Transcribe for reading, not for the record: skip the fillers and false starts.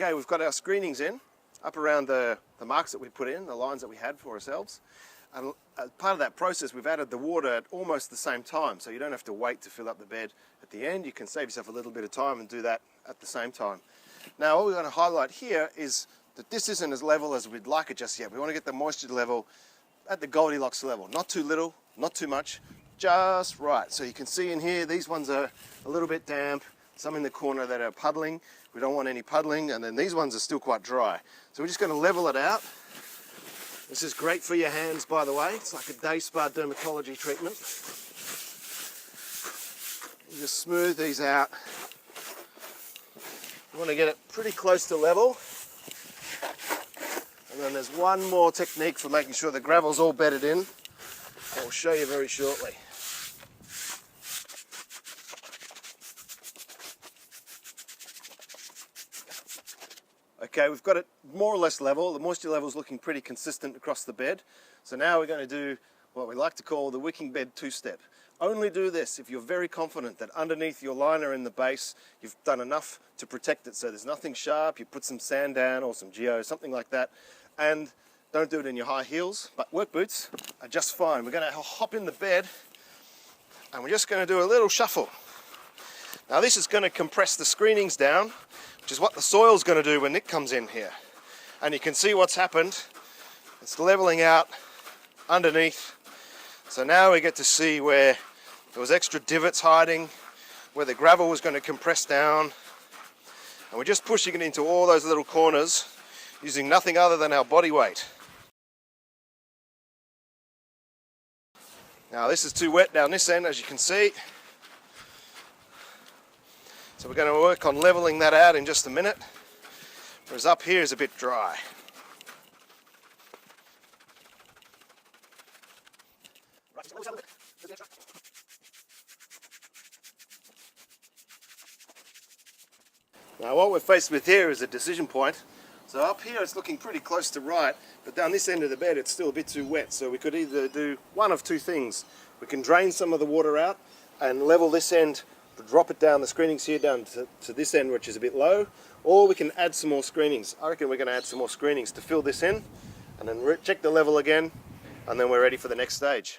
Okay, we've got our screenings in, up around the marks that we put in, the lines that we had for ourselves. And as part of that process, we've added the water at almost the same time, so you don't have to wait to fill up the bed at the end. You can save yourself a little bit of time and do that at the same time. Now, what we're going to highlight here is that this isn't as level as we'd like it just yet. We want to get the moisture level at the Goldilocks level. Not too little, not too much, just right. So you can see in here, these ones are a little bit damp, some in the corner that are puddling. We don't want any puddling, and then these ones are still quite dry. So we're just going to level it out. This is great for your hands, by the way. It's like a day spa dermatology treatment. You just smooth these out. You want to get it pretty close to level. And then there's one more technique for making sure the gravel's all bedded in. I'll show you very shortly. Okay, we've got it more or less level. The moisture level is looking pretty consistent across the bed. So now we're going to do what we like to call the wicking bed two-step. Only do this if you're very confident that underneath your liner in the base, you've done enough to protect it so there's nothing sharp. You put some sand down or some geo, something like that. And don't do it in your high heels, but work boots are just fine. We're going to hop in the bed and we're just going to do a little shuffle. Now this is going to compress the screenings down, which is what the soil's going to do when Nick comes in here. And you can see what's happened. It's leveling out underneath. So now we get to see where there was extra divots hiding, where the gravel was going to compress down. And we're just pushing it into all those little corners using nothing other than our body weight. Now this is too wet down this end, as you can see. So we're going to work on leveling that out in just a minute, whereas up here is a bit dry. Now what we're faced with here is a decision point. So up here it's looking pretty close to right, but down this end of the bed it's still a bit too wet. So we could either do one of two things. We can drain some of the water out and level this end, drop it down the screenings here down to this end, which is a bit low, or we can add some more screenings. I reckon we're going to add some more screenings to fill this in and then check the level again, and then we're ready for the next stage.